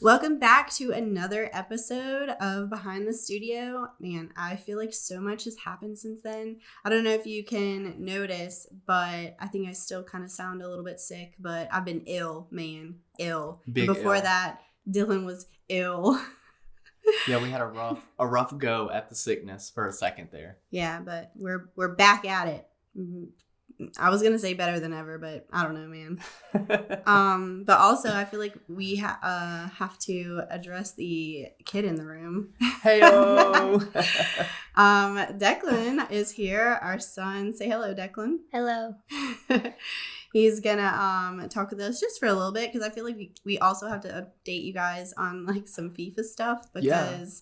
Welcome back to another episode of Behind the Studio. Man, I feel like so much has happened since then. I don't know if you can notice, but I think I still kind of sound a little bit sick, but I've been ill, man. Ill. Big Before ill. that, Dylan was ill. Yeah, we had a rough go at the sickness for a second there. Yeah, but we're back at it. I was gonna say better than ever, but I don't know, man. But also I feel like we have to address the kid in the room. Heyo. Declan is here, our son. Say hello, Declan. Hello. He's gonna talk with us just for a little bit because I feel like we also have to update you guys on like some FIFA stuff because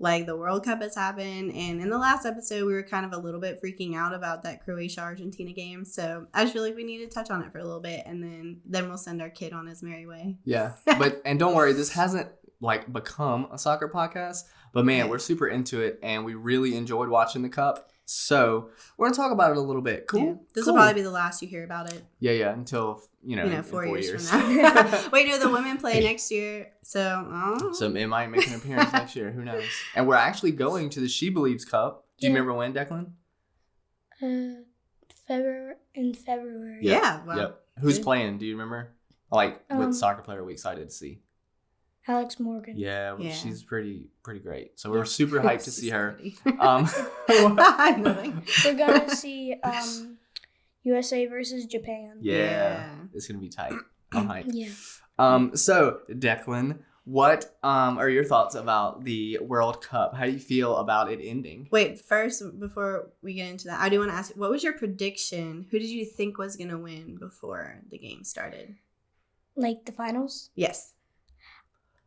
like the World Cup has happened, and in the last episode we were kind of a little bit freaking out about that Croatia-Argentina game. So I just feel like we need to touch on it for a little bit, and then we'll send our kid on his merry way. Yeah, and don't worry, this hasn't like become a soccer podcast, but man, we're super into it, and we really enjoyed watching the Cup. So we're gonna talk about it a little bit. Cool. Yeah. This will probably be the last you hear about it. Yeah. Until in 4 years from now. Wait, no, the women play next year, so it might make an appearance next year. Who knows? And we're actually going to the She Believes Cup. Do you remember when, Declan? February. Yeah. Wow. Yep. Who's playing? Do you remember? Like, what soccer player are we excited to see? Alex Morgan. Yeah. She's pretty great. So we're super hyped to see her. Nothing. We're gonna see USA versus Japan. Yeah. It's gonna be tight. I'm hyped. Yeah. So Declan, what are your thoughts about the World Cup? How do you feel about it ending? Wait, first, before we get into that, I do want to ask, what was your prediction? Who did you think was gonna win before the game started? Like the finals? Yes.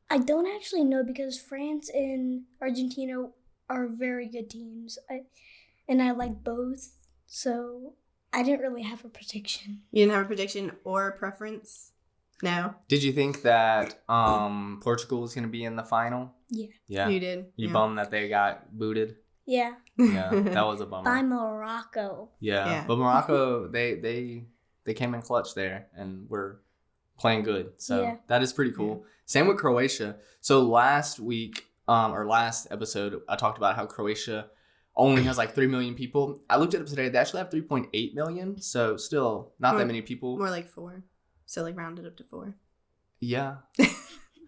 I don't actually know because France and Argentina are very good teams. I like both, so I didn't really have a prediction. You didn't have a prediction or a preference? No? Did you think that Portugal was going to be in the final? Yeah. Yeah. You did? You bummed that they got booted? Yeah. Yeah, that was a bummer. By Morocco. Yeah. But Morocco, they came in clutch there and were playing good. So that is pretty cool. Same with Croatia. So last week, or last episode, I talked about how Croatia only has like 3 million people. I looked it up today. They actually have 3.8 million. So still not that many people. More like 4. So like rounded up to 4. Yeah.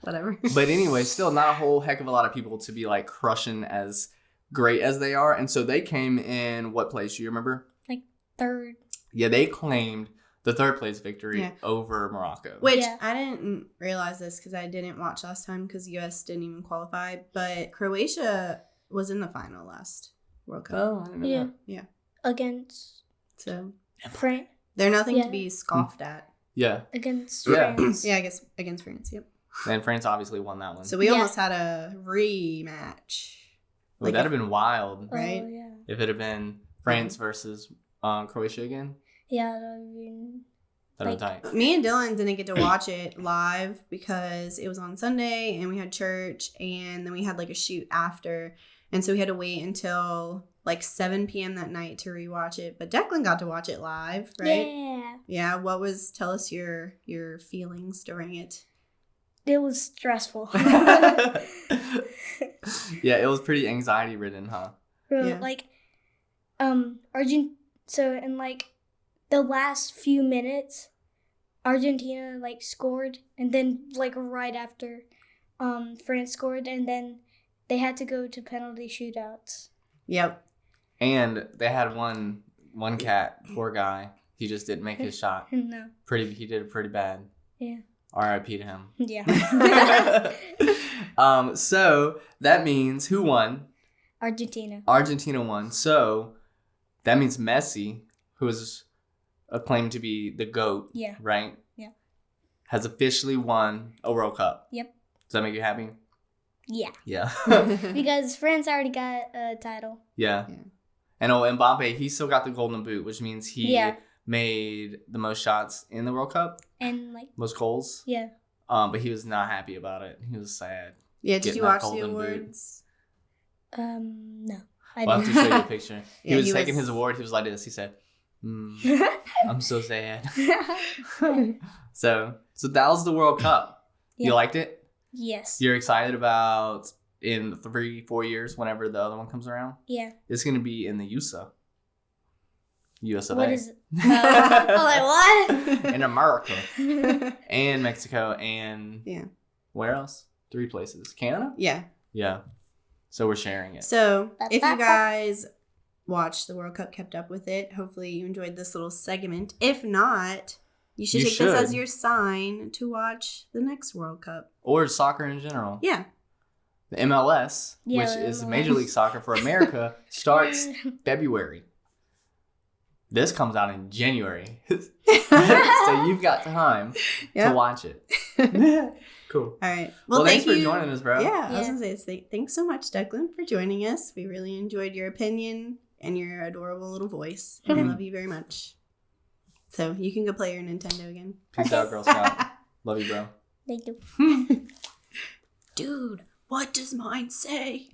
Whatever. But anyway, still not a whole heck of a lot of people to be like crushing as great as they are. And so they came in what place? You remember? Like 3rd. Yeah, they claimed the 3rd place victory over Morocco. Which I didn't realize this because I didn't watch last time because U.S. didn't even qualify. But Croatia was in the final last World Cup. Oh, I didn't know that. Yeah. Against France. They're nothing to be scoffed at. Yeah. Against France. Yeah, I guess against France, yep. And France obviously won that one. So we almost had a rematch. Like that'd have been wild. Right? Oh, yeah. If it had been France versus Croatia again. Yeah, that would be... That'd be tight. Me and Dylan didn't get to watch it live because it was on Sunday and we had church and then we had like a shoot after. And so we had to wait until like 7 p.m. that night to rewatch it. But Declan got to watch it live, right? Yeah. Yeah. Tell us your feelings during it. It was stressful. Yeah, it was pretty anxiety ridden, huh? Yeah. Like, so in like the last few minutes, Argentina like scored, and then like right after, France scored, and then they had to go to penalty shootouts. Yep. And they had one cat, poor guy. He just didn't make his shot. No. He did it pretty bad. Yeah. R.I.P. to him. Yeah. So that means who won? Argentina. Argentina won. So that means Messi, who is acclaimed to be the GOAT, right? Yeah. Has officially won a World Cup. Yep. Does that make you happy? Yeah. Yeah. Because France already got a title. Yeah. And Mbappe, he still got the Golden Boot, which means he made the most shots in the World Cup. And like most goals. Yeah. But he was not happy about it. He was sad. Yeah, did you watch the awards? No. I'll have to show you a picture. He was taking his award. He was like this. He said, I'm so sad. So that was the World Cup. You liked it? Yes. You're excited about in 3-4 years, whenever the other one comes around? Yeah. It's going to be in the US of What A. is it? What? In America. And Mexico and... Yeah. Where else? 3 places. Canada? Yeah. Yeah. So we're sharing it. So if you guys watched the World Cup, kept up with it, hopefully you enjoyed this little segment. If not, you should take this as your sign to watch the next World Cup. Or soccer in general. Yeah. The MLS, which is MLS. Major League Soccer for America, starts February. This comes out in January. So you've got time to watch it. Cool. All right. Well, thanks for joining us, bro. Yeah, I was going to say, thanks so much, Declan, for joining us. We really enjoyed your opinion and your adorable little voice. And I love you very much. So you can go play your Nintendo again. Peace out, Girl Scout. Love you, bro. Thank you. Dude, what does mine say?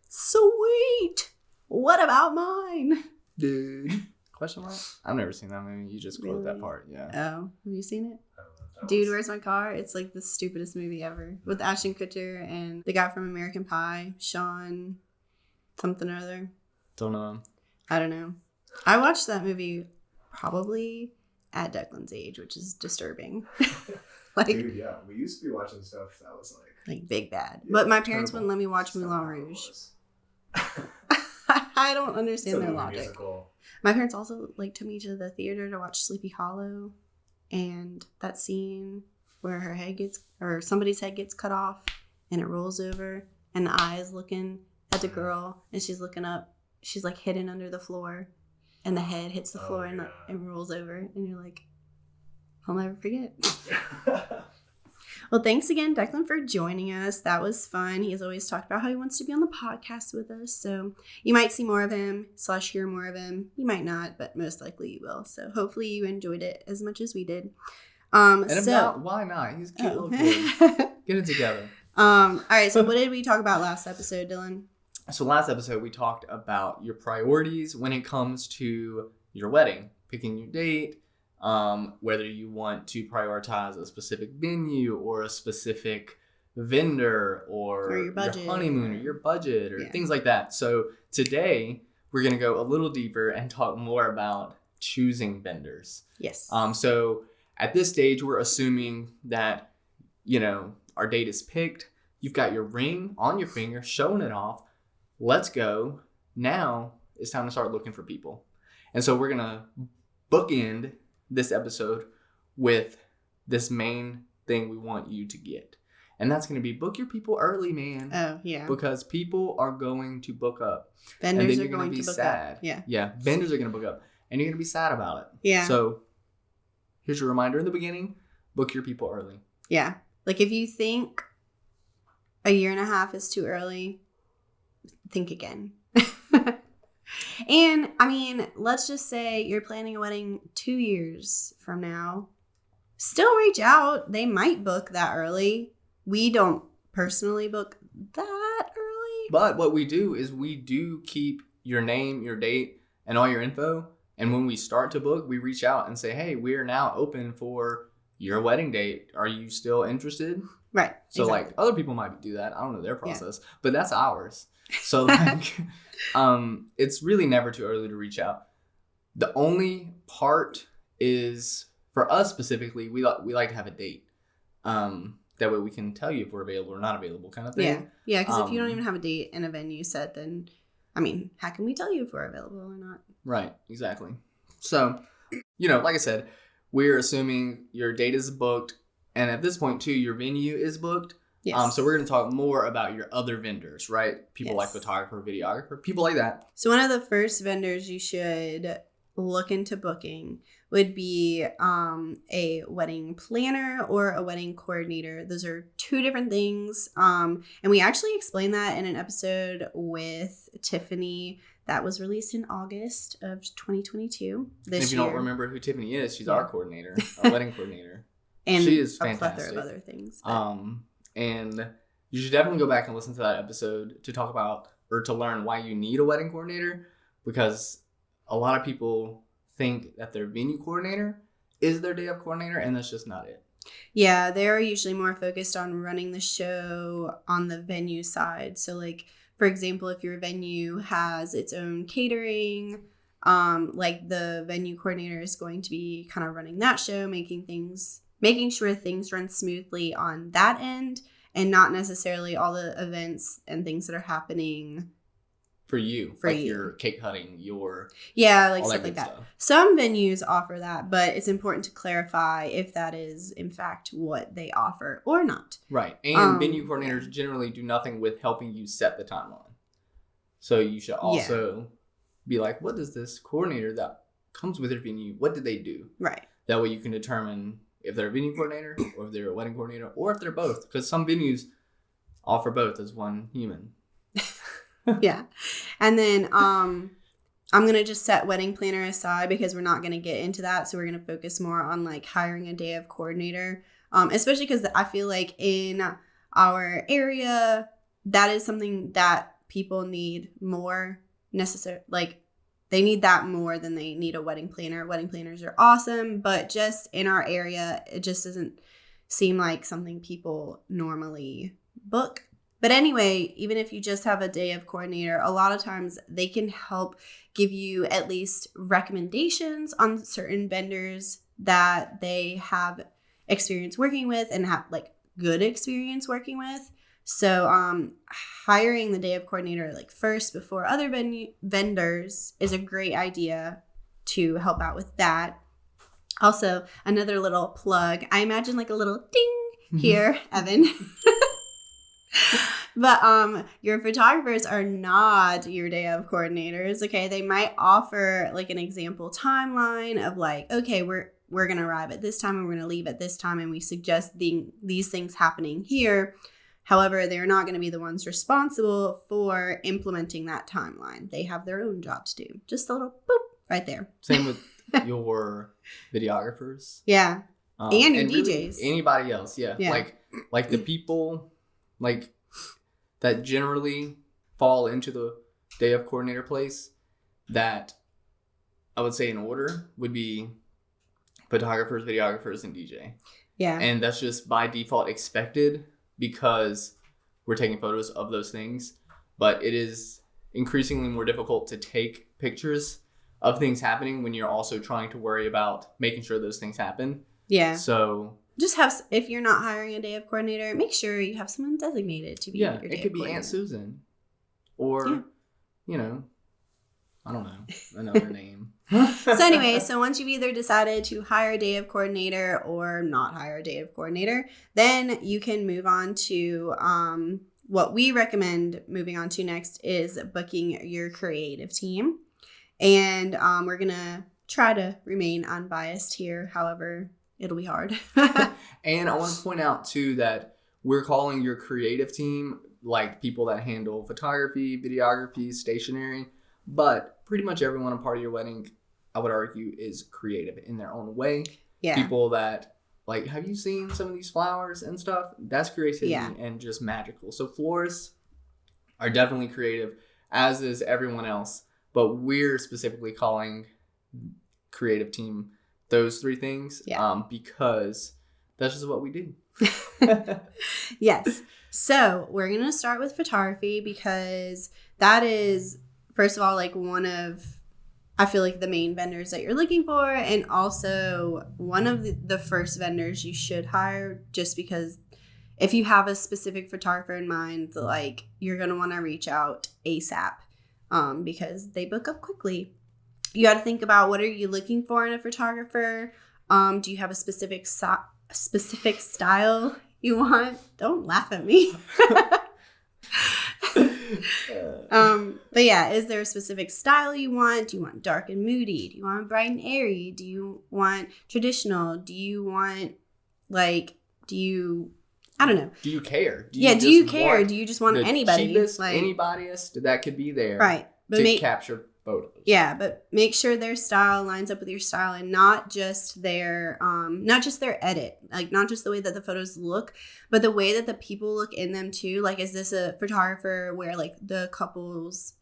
Sweet. What about mine? Dude. Question mark? I've never seen that movie. You just quote that part. Yeah. Oh, have you seen it? Dude, Where's My Car? It's like the stupidest movie ever. With Ashton Kutcher and the guy from American Pie, Sean something or other. Don't know him. I don't know. I watched that movie probably at Declan's age, which is disturbing. Dude, yeah. We used to be watching stuff that was like big bad. Yeah, but my parents wouldn't let me watch Moulin Rouge. I don't understand their logic. Musical. My parents also took me to the theater to watch Sleepy Hollow. And that scene where somebody's head gets cut off and it rolls over and the eye is looking at the girl and she's looking up. She's hidden under the floor and the head hits the floor and rolls over. And you're like, I'll never forget. Well, thanks again, Declan, for joining us. That was fun. He has always talked about how he wants to be on the podcast with us. So you might see more of him / hear more of him. You might not, but most likely you will. So hopefully you enjoyed it as much as we did. And why not? He's a cute little kid. Get it together. All right. So what did we talk about last episode, Dylan? So last episode, we talked about your priorities when it comes to your wedding, picking your date, whether you want to prioritize a specific venue or a specific vendor or your budget, your honeymoon or your budget or things like that. So today we're going to go a little deeper and talk more about choosing vendors. Yes. So at this stage, we're assuming that, our date is picked. You've got your ring on your finger, showing it off. Let's go. Now it's time to start looking for people. And so we're going to bookend this episode with this main thing we want you to get. And that's going to be book your people early, man. Oh, yeah. Because people are going to book up. Vendors are going to book sad. up. Yeah. Yeah. Vendors are going to book up. And you're going to be sad about it. Yeah. So here's your reminder in the beginning. Book your people early. Yeah. If you think a year and a half is too early, think again. And, let's just say you're planning a wedding 2 years from now. Still reach out. They might book that early. We don't personally book that early. But what we do is we do keep your name, your date, and all your info. And when we start to book, we reach out and say, hey, we are now open for your wedding date. Are you still interested? Right. So, other people might do that. I don't know their process. Yeah. But that's ours. So, it's really never too early to reach out. The only part is, for us specifically, we like to have a date. That way we can tell you if we're available or not available kind of thing. Yeah. Yeah, because if you don't even have a date and a venue set, then, how can we tell you if we're available or not? Right. Exactly. So, like I said, we're assuming your date is booked. And at this point, too, your venue is booked. Yes. So we're going to talk more about your other vendors, right? People like photographer, videographer, people like that. So one of the first vendors you should look into booking would be a wedding planner or a wedding coordinator. Those are two different things. And we actually explained that in an episode with Tiffany that was released in August of 2022. If you don't remember who Tiffany is, she's our coordinator, our wedding coordinator. And she is fantastic. A plethora of other things. And you should definitely go back and listen to that episode to talk about or to learn why you need a wedding coordinator, because a lot of people think that their venue coordinator is their day of coordinator, and that's just not it. Yeah, they're usually more focused on running the show on the venue side. So, like, for example, if your venue has its own catering, like the venue coordinator is going to be kind of running that show, making sure things run smoothly on that end, and not necessarily all the events and things that are happening for you, your cake cutting, your like stuff like that. Stuff. Some venues offer that, but it's important to clarify if that is in fact what they offer or not. Right, and venue coordinators generally do nothing with helping you set the timeline. So you should also be like, what does this coordinator that comes with your venue, what did they do? Right. That way you can determine if they're a venue coordinator or if they're a wedding coordinator or if they're both, because some venues offer both as one human. Yeah. And then I'm going to just set wedding planner aside because we're not going to get into that. So we're going to focus more on like hiring a day of coordinator, especially because I feel like in our area, that is something that people need more like they need that more than they need a wedding planner. Wedding planners are awesome, but just in our area, it just doesn't seem like something people normally book. But anyway, even if you just have a day of coordinator, a lot of times they can help give you at least recommendations on certain vendors that they have experience working with and have like good experience working with. So hiring the day of coordinator like first before other vendors is a great idea to help out with that. Also, another little plug. I imagine like a little ding here, Evan. But your photographers are not your day of coordinators, okay? They might offer like an example timeline of like, okay, we're going to arrive at this time and we're going to leave at this time, and we suggest these things happening here. However, they're not going to be the ones responsible for implementing that timeline. They have their own job to do. Just a little boop right there. Same with your videographers. Yeah. And your DJs. Really anybody else, yeah. Like the people like that generally fall into the day of coordinator place that I would say in order would be photographers, videographers, and DJ. Yeah. And that's just by default expected because we're taking photos of those things. But it is increasingly more difficult to take pictures of things happening when you're also trying to worry about making sure those things happen. Yeah. So just if you're not hiring a day of coordinator, make sure you have someone designated to be your day of coordinator. It could be Aunt Susan or, you know, I don't know, another name. So anyway, once you've either decided to hire a day of coordinator or not hire a day of coordinator, then you can move on to what we recommend moving on to next is booking your creative team. And we're going to try to remain unbiased here. However, it'll be hard. And I want to point out, too, that we're calling your creative team like people that handle photography, videography, stationery. But pretty much everyone a part of your wedding, I would argue, is creative in their own way. Yeah. People that, like, have you seen some of these flowers and stuff? That's creativity and just magical. So florists are definitely creative, as is everyone else. But we're specifically calling creative team those three things because that's just what we do. Yes. So we're going to start with photography because that is, first of all, like one of, I feel like the main vendors that you're looking for, and also one of the first vendors you should hire, just because if you have a specific photographer in mind, like you're going to want to reach out ASAP because they book up quickly. You got to think about, what are you looking for in a photographer? Do you have a specific style you want? Don't laugh at me. But yeah, is there a specific style you want? Do you want dark and moody? Do you want bright and airy? Do you want traditional? Do you want I don't know. Do you care? Do you care? Do you just want anybody? Cheapest, anybodyist that could be there, right? But to capture photos. Yeah, but make sure their style lines up with your style, and not just their edit, like not just the way that the photos look, but the way that the people look in them too. Like, is this a photographer where like the couples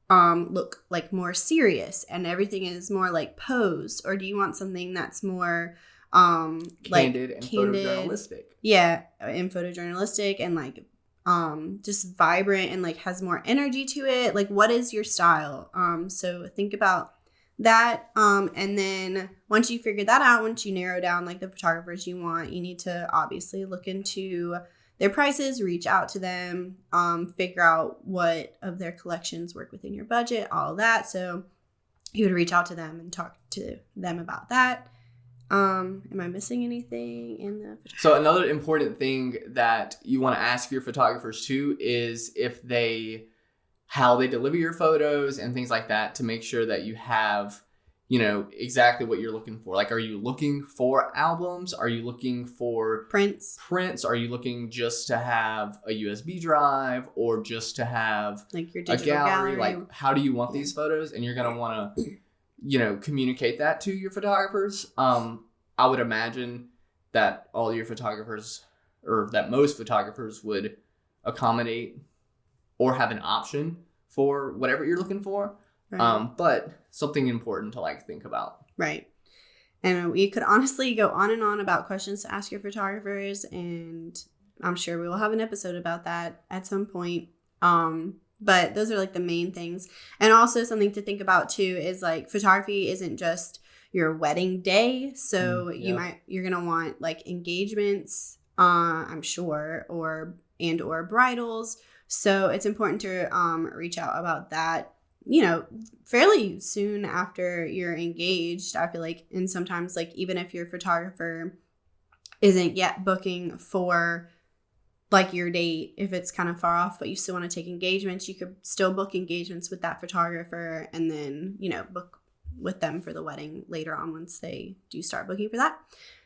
look like more serious and everything is more like posed, or do you want something that's more Candid and photojournalistic. Yeah, and photojournalistic and like just vibrant and like has more energy to it. Like, what is your style? So think about that. And then once you figure that out, once you narrow down like the photographers you want, you need to obviously look into their prices, reach out to them, figure out what of their collections work within your budget, all that. So you would reach out to them and talk to them about that. Am I missing anything in the photography? So another important thing that you want to ask your photographers too is how they deliver your photos and things like that, to make sure that you have, exactly what you're looking for. Like, are you looking for albums? Are you looking for prints? Are you looking just to have a USB drive or just to have like your a digital gallery? Like, how do you want these photos? And you're going to want to, communicate that to your photographers. I would imagine that all your photographers, or that most photographers, would accommodate or have an option for whatever you're looking for. Right. But something important to like think about. Right. And we could honestly go on and on about questions to ask your photographers, and I'm sure we will have an episode about that at some point. But those are like the main things. And also something to think about too is like photography isn't just your wedding day. So you're going to want like engagements, I'm sure, or bridals. So it's important to reach out about that, fairly soon after you're engaged. I feel like, and sometimes like even if your photographer isn't yet booking for like your date, if it's kind of far off, but you still want to take engagements, you could still book engagements with that photographer and then, book with them for the wedding later on once they do start booking for that.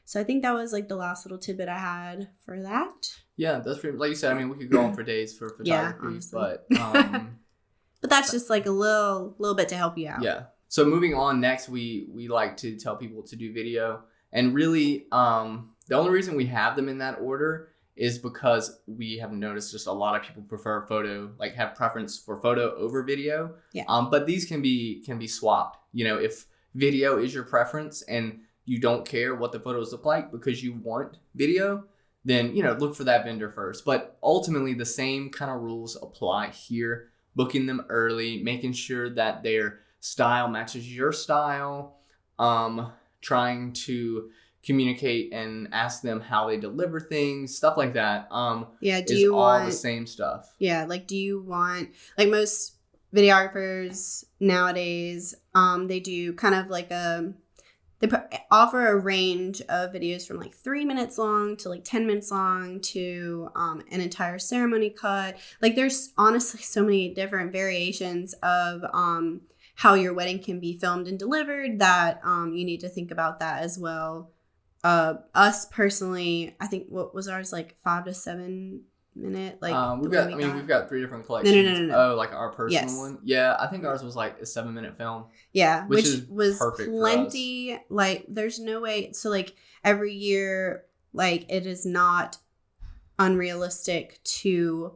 So I think that was like the last little tidbit I had for that. Yeah, that's pretty, like you said, I mean, we could go on for days for photography, but but that's just like a little bit to help you out. Yeah. So moving on, next we like to tell people to do video, and really the only reason we have them in that order is because we have noticed just a lot of people prefer photo, like have preference for photo over video. Yeah. But these can be swapped. If video is your preference and you don't care what the photos look like because you want video, then look for that vendor first. But ultimately the same kind of rules apply here. Booking them early, making sure that their style matches your style, trying to communicate and ask them how they deliver things, stuff like that. Do you want the same stuff? Yeah, like do you want, like most videographers nowadays, they do kind of like they offer a range of videos from like 3 minutes long to like 10 minutes long to an entire ceremony cut. Like there's honestly so many different variations of how your wedding can be filmed and delivered that you need to think about that as well. Us personally, I think what was ours, like 5 to 7 minute, like we've got 3 different collections. No. Oh, like our personal one. Yeah, I think ours was like a 7-minute film. Yeah, which was plenty. Like there's no way. So like every year, like it is not unrealistic to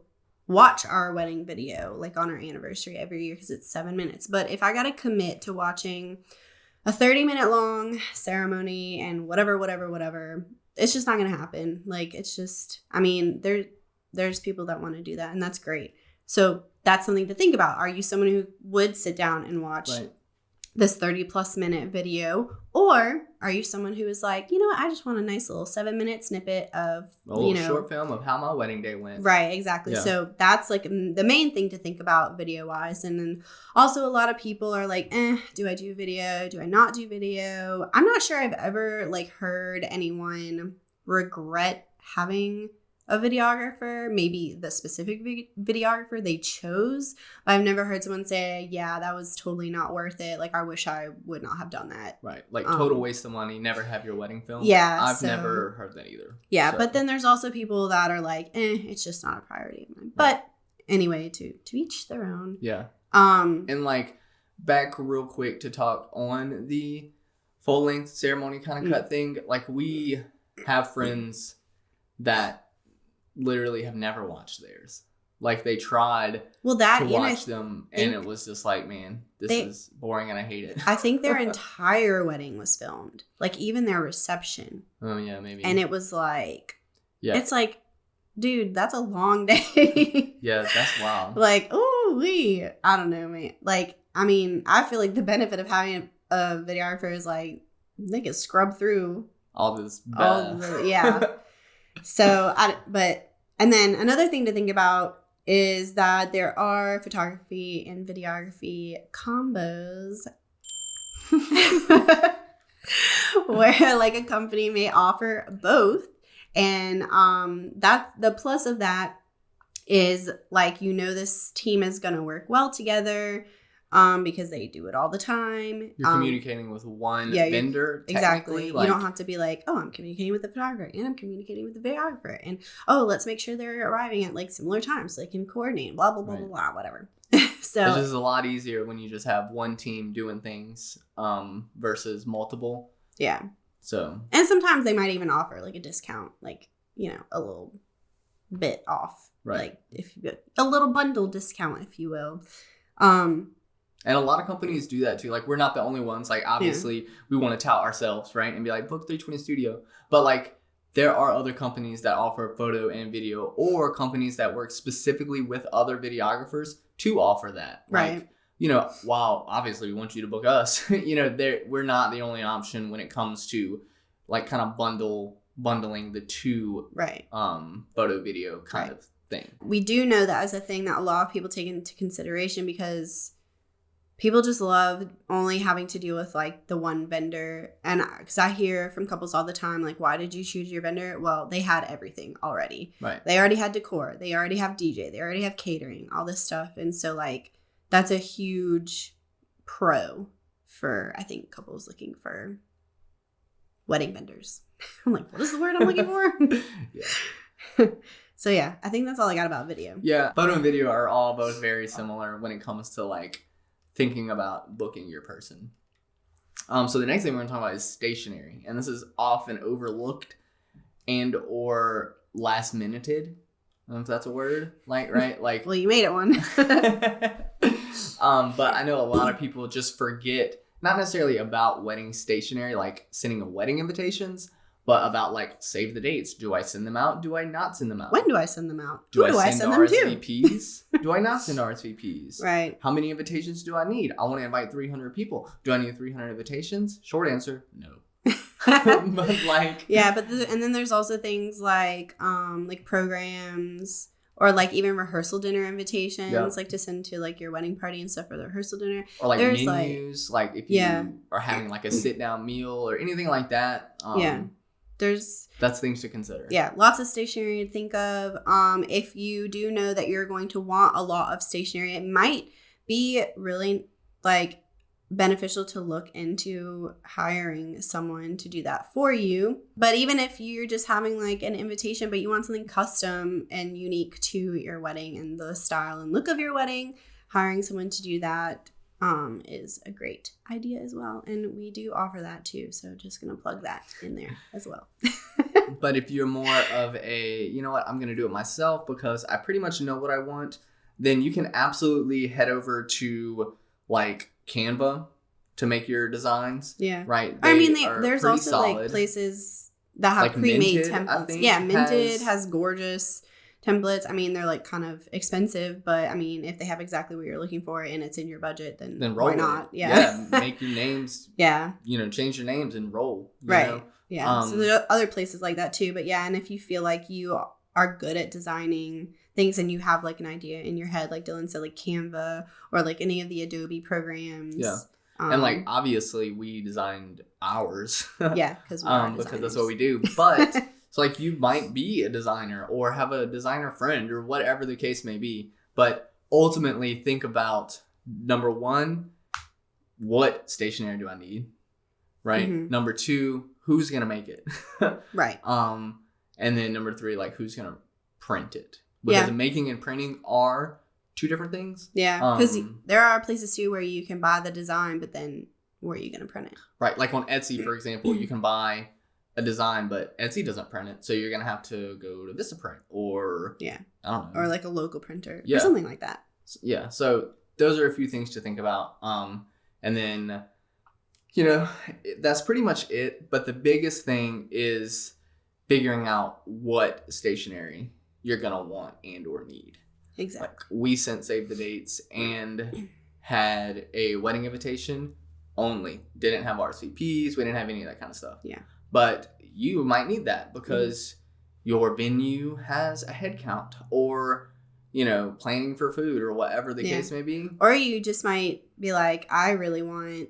watch our wedding video like on our anniversary every year because it's 7 minutes. But if I gotta commit to watching a 30-minute long ceremony and whatever, it's just not gonna happen. Like it's just, I mean, there's people that want to do that, and that's great. So that's something to think about. Are you someone who would sit down and watch this 30+ minute video, or are you someone who is like, you know what, I just want a nice little 7-minute snippet of short film of how my wedding day went. Right, exactly. Yeah. So that's like the main thing to think about video wise. And then also a lot of people are like, do I do video? Do I not do video? I'm not sure I've ever like heard anyone regret having a videographer, maybe the specific videographer they chose. But I've never heard someone say, yeah, that was totally not worth it. Like, I wish I would not have done that. Right. Like, total waste of money. Never have your wedding film. Yeah. I've never heard that either. Yeah. So. But then there's also people that are like, it's just not a priority of mine. But anyway, to each their own. Yeah. And like, back real quick to talk on the full length ceremony kind of cut thing. Like, we have friends that literally have never watched theirs. Like they tried to watch them, and it was just like, man, this is boring, and I hate it. I think their entire wedding was filmed, like even their reception. Oh yeah, maybe. And it was like, it's like, dude, that's a long day. Yeah, that's wild. Like, I don't know, man. Like, I mean, I feel like the benefit of having a videographer is like they can scrub through all this. So, and then another thing to think about is that there are photography and videography combos where like a company may offer both. And that the plus of that is like, this team is going to work well together because they do it all the time. You're communicating with one vendor. Exactly. Like, you don't have to be like, I'm communicating with the photographer and I'm communicating with the videographer. And, let's make sure they're arriving at like similar times so they can coordinate, blah, blah, blah, blah, blah, whatever. So it's just a lot easier when you just have one team doing things versus multiple. Yeah. So. And sometimes they might even offer like a discount, like, a little bit off. Right. Like if you get a little bundle discount, if you will. And a lot of companies do that too. Like, we're not the only ones. Like, obviously, we want to tout ourselves, right? And be like, book 320 Studio. But, like, there are other companies that offer photo and video, or companies that work specifically with other videographers to offer that. Right. Like, while obviously we want you to book us, we're not the only option when it comes to, like, kind of bundling the two photo video kind of thing. We do know that as a thing that a lot of people take into consideration because people just love only having to deal with like the one vendor. And because I hear from couples all the time, like, why did you choose your vendor? Well, they had everything already. Right. They already had decor. They already have DJ. They already have catering, all this stuff. And so like, that's a huge pro for, I think, couples looking for wedding vendors. I'm like, what is the word I'm looking for? Yeah. So yeah, I think that's all I got about video. Yeah. Photo and video are all both very similar when it comes to like thinking about booking your person. So the next thing we're going to talk about is stationery. And this is often overlooked and or last minuted. I don't know if that's a word. Like, right? Like, well, you made it one. But I know a lot of people just forget, not necessarily about wedding stationery, like sending wedding invitations, but about like save the dates. Do I send them out? Do I not send them out? When do I send them out? Do I send them RSVPs? Do I not send RSVPs? Right. How many invitations do I need? I want to invite 300 people. Do I need 300 invitations? Short answer, no. But like, yeah, but and then there's also things like programs or like even rehearsal dinner invitations, like to send to like your wedding party and stuff for the rehearsal dinner. Or like there's menus, like if you are having like a sit down meal or anything like that. That's things to consider. Yeah, lots of stationery to think of. If you do know that you're going to want a lot of stationery, it might be really like beneficial to look into hiring someone to do that for you. But even if you're just having like an invitation, but you want something custom and unique to your wedding and the style and look of your wedding, hiring someone to do that is a great idea as well. And we do offer that too. So just going to plug that in there as well. But if you're more of a, you know what, I'm going to do it myself because I pretty much know what I want, then you can absolutely head over to like Canva to make your designs. Yeah. Right. There's also solid. Like places that have like pre-made templates. Yeah. Minted has gorgeous templates. I mean, they're like kind of expensive, but I mean, if they have exactly what you're looking for and it's in your budget, then roll why not? Yeah. Make your names. Yeah. Change your names and roll. You know? Yeah. So there are other places like that too. But yeah, and if you feel like you are good at designing things and you have like an idea in your head, like Dylan said, like Canva or like any of the Adobe programs. Yeah. And like obviously we designed ours. Yeah, because that's what we do. But so like you might be a designer or have a designer friend or whatever the case may be. But ultimately think about number one, what stationery do I need? Right. Mm-hmm. Number two, who's gonna make it? Right. And then number three, like who's gonna print it? Because making and printing are two different things. Yeah, because there are places too where you can buy the design, but then where are you going to print it? Right, like on Etsy, for example, you can buy a design, but Etsy doesn't print it. So you're going to have to go to Vistaprint or, I don't know. Or like a local printer or something like that. Yeah. So those are a few things to think about. And then, you know, that's pretty much it. But the biggest thing is figuring out what stationery you're going to want and or need. Exactly. Like we sent save the dates and had a wedding invitation only. Didn't have RSVPs. We didn't have any of that kind of stuff. Yeah. But you might need that because your venue has a head count or, you know, planning for food or whatever the case may be. Or you just might be like, I really want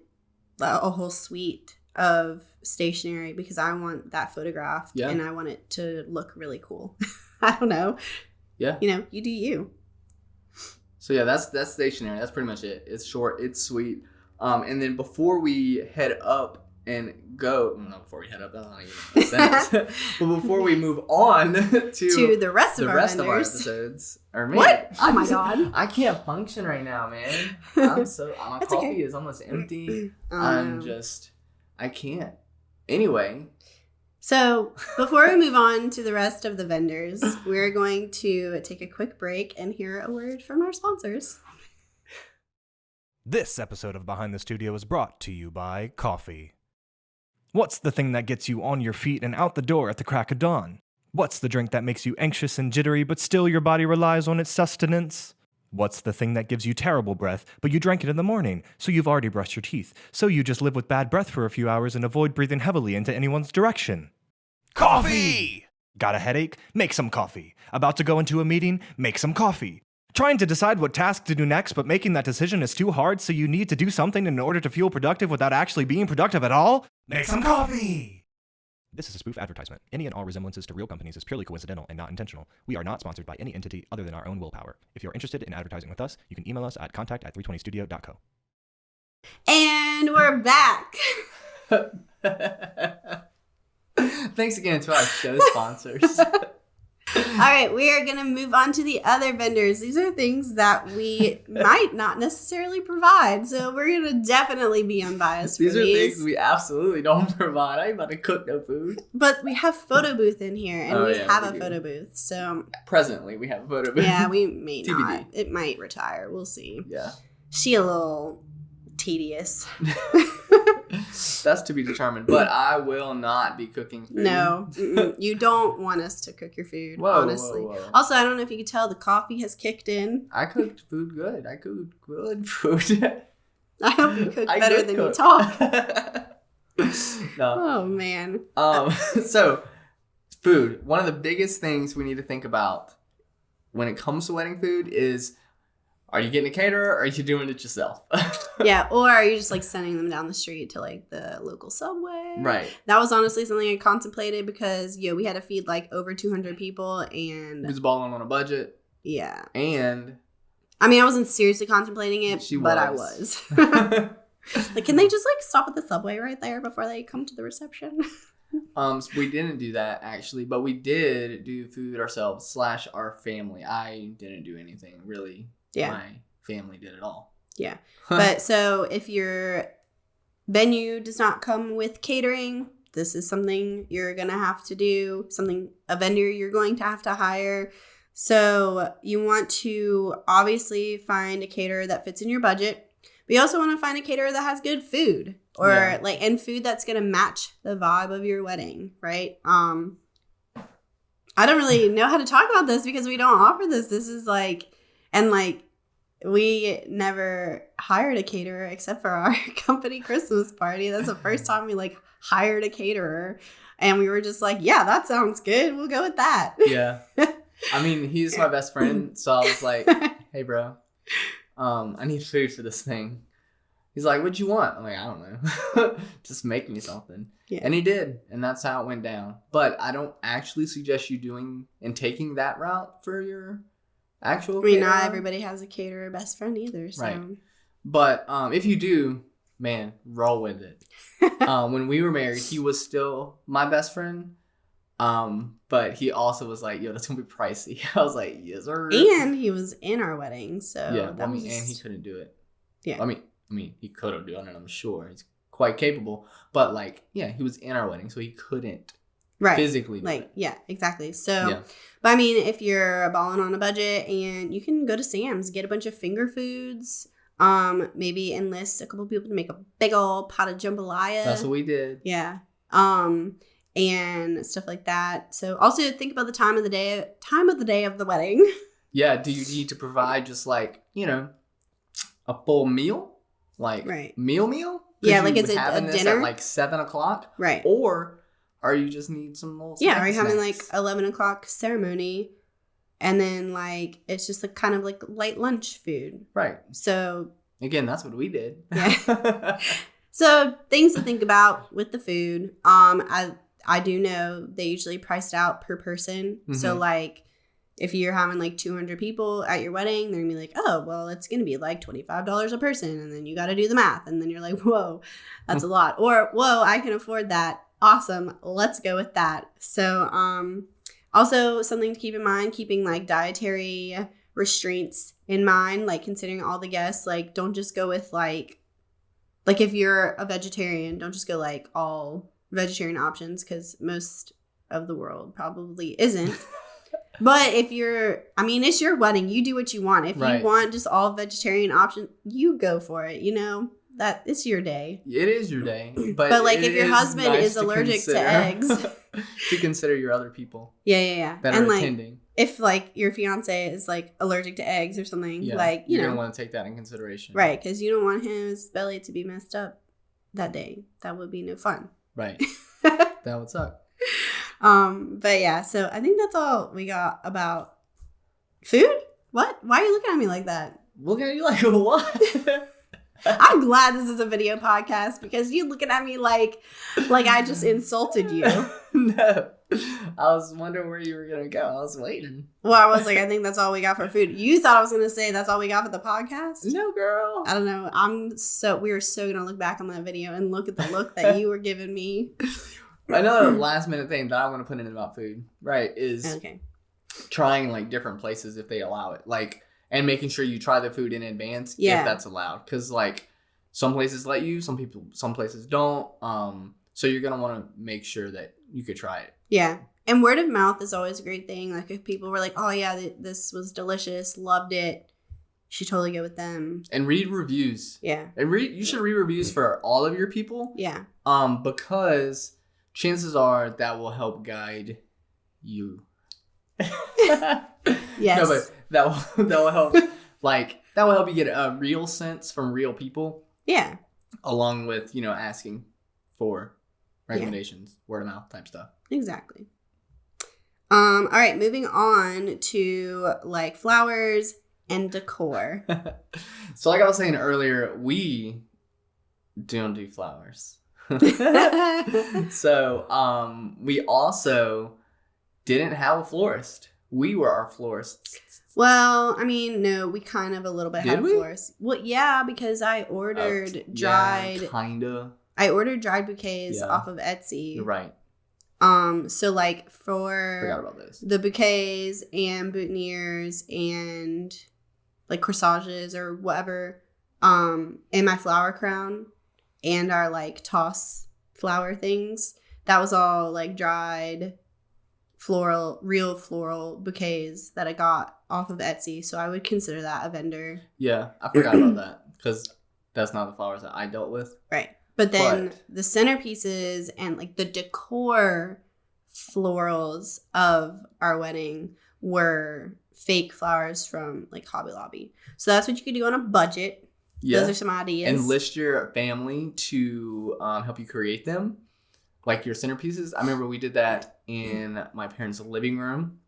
a whole suite of stationery because I want that photographed and I want it to look really cool. I don't know. Yeah. You know, you do you. So yeah, that's stationery. That's pretty much it. It's short. It's sweet. And then before we head up and go, no, before we head up, that's not even a sentence. But before we move on to the rest of our episodes. Or man, what? Oh my God. I can't function right now, man. My coffee is almost empty. I can't. Anyway. So before we move on to the rest of the vendors, we're going to take a quick break and hear a word from our sponsors. This episode of Behind the Studio is brought to you by coffee. What's the thing that gets you on your feet and out the door at the crack of dawn? What's the drink that makes you anxious and jittery, but still your body relies on its sustenance? What's the thing that gives you terrible breath, but you drank it in the morning, so you've already brushed your teeth, so you just live with bad breath for a few hours and avoid breathing heavily into anyone's direction? Coffee! Got a headache? Make some coffee. About to go into a meeting? Make some coffee. Trying to decide what task to do next, but making that decision is too hard, so you need to do something in order to feel productive without actually being productive at all? Make some coffee! This is a spoof advertisement. Any and all resemblances to real companies is purely coincidental and not intentional. We are not sponsored by any entity other than our own willpower. If you're interested in advertising with us, you can email us at contact@320studio.co. And we're back. Thanks again to our show sponsors. All right, we are going to move on to the other vendors. These are things that we might not necessarily provide, so we're going to definitely be unbiased. These are things we absolutely don't provide. I ain't about to cook no food. But we have photo booth in here, and we have a photo booth. So presently, we have a photo booth. Yeah, we may TBD. not. It might retire. We'll see. Yeah. She a little tedious. That's to be determined, but I will not be cooking food. No, you don't want us to cook your food, honestly. Whoa. Also, I don't know if you could tell, the coffee has kicked in. I cooked food good. I cooked good food. I hope you cook better than you talk. No. Oh, man. So, food. One of the biggest things we need to think about when it comes to wedding food is, are you getting a caterer or are you doing it yourself? Yeah, or are you just like sending them down the street to like the local Subway? Right. That was honestly something I contemplated because, we had to feed like over 200 people and... It was balling on a budget. Yeah. And... I mean, I wasn't seriously contemplating it, but I was. Like, can they just like stop at the Subway right there before they come to the reception? So we didn't do that actually, but we did do food ourselves / our family. I didn't do anything really. Yeah. My family did it all. Yeah. But so if your venue does not come with catering, this is something you're going to have to do, a vendor you're going to have to hire. So you want to obviously find a caterer that fits in your budget. But you also want to find a caterer that has good food and food that's going to match the vibe of your wedding, right? I don't really know how to talk about this because we don't offer this. This is we never hired a caterer except for our company Christmas party. That's the first time we hired a caterer, and we were just like, yeah, that sounds good. We'll go with that. Yeah. I mean, he's my best friend, so I was like, hey, bro, I need food for this thing. He's like, what'd you want? I'm like, I don't know. Just make me something. Yeah. And he did, and that's how it went down. But I don't actually suggest you doing and taking that route for your actual caterer. Not everybody has a caterer best friend either. So. Right. But if you do, man, roll with it. When we were married, he was still my best friend. But he also was like, yo, that's gonna be pricey. I was like, yes, sir. And he was in our wedding, so yeah. And he couldn't do it. Yeah. I mean, he could have done it. I'm sure he's quite capable. But like, yeah, he was in our wedding, so he couldn't physically do it. Yeah, exactly. So, but I mean, if you're balling on a budget and you can go to Sam's, get a bunch of finger foods, maybe enlist a couple people to make a big old pot of jambalaya. That's what we did. Yeah. And stuff like that. So also think about the time of the day of the wedding. Yeah. Do you need to provide just like, a full meal? Like meal? Yeah, like it's having a this dinner at like 7:00? Right. Or are you just need some little are you having like 11:00 ceremony and then like it's just like kind of like light lunch food. Right. So again, that's what we did. Yeah. So things to think about with the food. I do know they usually priced out per person. Mm-hmm. So like if you're having like 200 people at your wedding, they're gonna be like, oh, well, it's gonna be like $25 a person, and then you got to do the math, and then you're like, whoa, that's a lot. Or whoa, I can afford that. Awesome, let's go with that. So also something to keep in mind, keeping like dietary restraints in mind, like considering all the guests. Like don't just go with like if you're a vegetarian, don't just go like all vegetarian options, because most of the world probably isn't. But if it's your wedding, you do what you want. If you want just all vegetarian options, you go for it. That it's your day. It is your day. But like if your husband is allergic to eggs, to consider your other people. Yeah. That and are like, attending. If like your fiance is like allergic to eggs or something, like you're gonna want to take that in consideration, right? Because you don't want his belly to be messed up that day. That would be no fun. Right. That would suck. But yeah, so I think that's all we got about food. What? Why are you looking at me like that? Looking at you like what? I'm glad this is a video podcast because you looking at me like I just insulted you. No. I was wondering where you were going to go. I was waiting. Well, I was like, I think that's all we got for food. You thought I was going to say that's all we got for the podcast? No, girl. I don't know. We were so going to look back on that video and look at the look that you were giving me. Another last minute thing that I want to put in about food, right, is trying like different places if they allow it. Like, and making sure you try the food in advance if that's allowed. Because like some places let you, some places don't. So you're going to want to make sure that you could try it. Yeah. And word of mouth is always a great thing. Like if people were like, oh yeah, this was delicious, loved it, you should totally go with them. And read reviews. Yeah. And you should read reviews for all of your people. Yeah. Because chances are that will help guide you. Yes. No, but that will help. Like that will help you get a real sense from real people. Yeah. Along with asking for recommendations, word of mouth type stuff. Exactly. All right, moving on to like flowers and decor. So like I was saying earlier, we don't do flowers. So we also didn't have a florist. We were our florists. Well, I mean, no, we kind of a little bit had a florist. Well, yeah, because I ordered dried. Yeah, kinda. I ordered dried bouquets off of Etsy. You're right. So like Forgot about this. The bouquets and boutonnieres and like corsages or whatever, and my flower crown and our like toss flower things, that was all like dried real floral bouquets that I got off of Etsy. So I would consider that a vendor. Yeah, I forgot about that because that's not the flowers that I dealt with. Right. But then the centerpieces and like the decor florals of our wedding were fake flowers from like Hobby Lobby. So that's what you could do on a budget. Yeah. Those are some ideas. Enlist your family to help you create them. Like your centerpieces. I remember we did that in my parents' living room.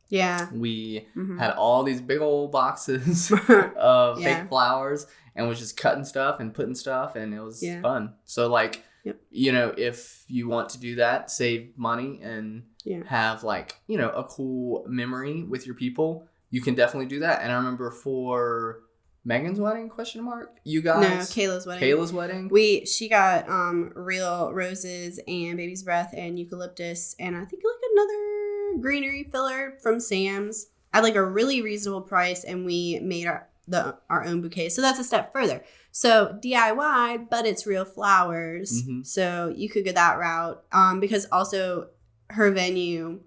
Yeah. We had all these big old boxes of fake flowers and was just cutting stuff and putting stuff, and it was fun. So like, if you want to do that, save money and have like, a cool memory with your people, you can definitely do that. And I remember for Megan's wedding, ? You guys? No, Kayla's wedding. Kayla's wedding? She got real roses and baby's breath and eucalyptus and I think like another greenery filler from Sam's at like a really reasonable price, and we made our own bouquet. So that's a step further. So DIY, but it's real flowers. Mm-hmm. So you could go that route. Because also her venue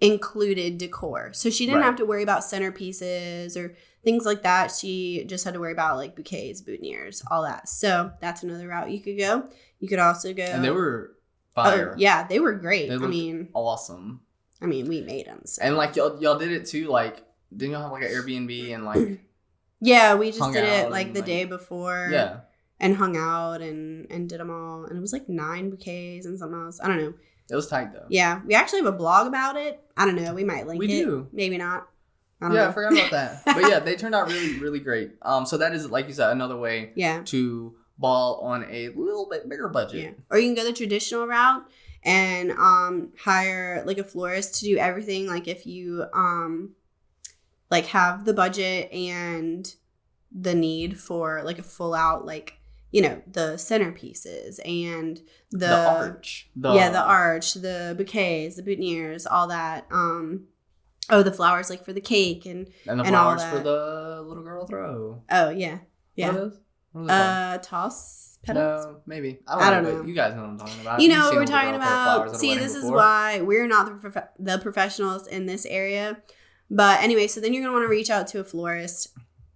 included decor. So she didn't have to worry about centerpieces or things like that. She just had to worry about like bouquets, boutonnieres, all that. So that's another route you could go. You could also go. And they were fire. Yeah, they were great. They looked awesome. I mean, we made them. So. And like y'all did it too. Like, didn't y'all have like an Airbnb and like? Yeah, we just did it like the day before. Yeah. And hung out and did them all. And it was like 9 bouquets and something else. I don't know. It was tight though. Yeah. We actually have a blog about it. I don't know. We might link it. We do. Maybe not. I forgot about that. But yeah, they turned out really, really great. So that is, like you said, another way to ball on a little bit bigger budget. Yeah. Or you can go the traditional route and hire like a florist to do everything. Like if you like have the budget and the need for like a full out like, you know, the centerpieces and the arch. The arch, the bouquets, the boutonnieres, all that. The flowers like for the cake and the flowers for the little girl throw. Oh yeah. Yeah. What are those? Toss petals? No, maybe. I don't know. You guys know what I'm talking about. You know what we're talking about. See, this is why we're not the professionals in this area. But anyway, so then you're going to want to reach out to a florist.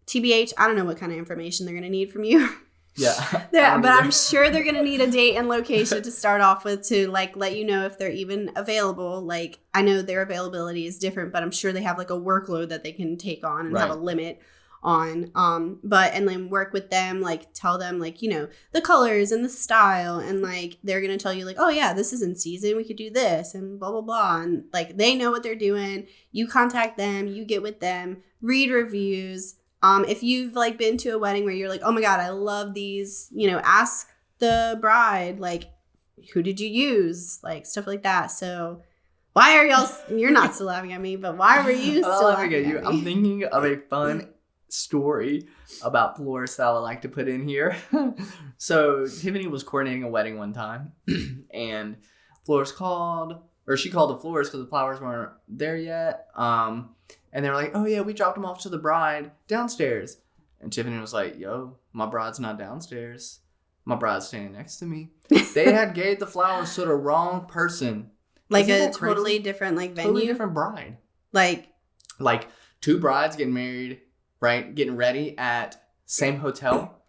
TBH, I don't know what kind of information they're going to need from you. Yeah. But I'm sure they're going to need a date and location to start off with to like let you know if they're even available. Like I know their availability is different, but I'm sure they have like a workload that they can take on and have a limit on. And then work with them, like tell them like, you know, the colors and the style and like they're going to tell you like, oh yeah, this is in season. We could do this and blah, blah, blah. And like they know what they're doing. You contact them, you get with them, read reviews. If you've like been to a wedding where you're like, oh my God, I love these, you know, ask the bride, like, who did you use? Like stuff like that. So why are y'all, you're not still laughing at me, but why were you still laughing at me? I'm thinking of a fun story about florists that I would like to put in here. So Tiffany was coordinating a wedding one time and she called the florist because the flowers weren't there yet. And they were like, oh, yeah, we dropped them off to the bride downstairs. And Tiffany was like, yo, my bride's not downstairs. My bride's standing next to me. They had gave the flowers to the wrong person. Like a totally different like venue? Totally different bride. Like 2 brides getting married, right? Getting ready at same hotel.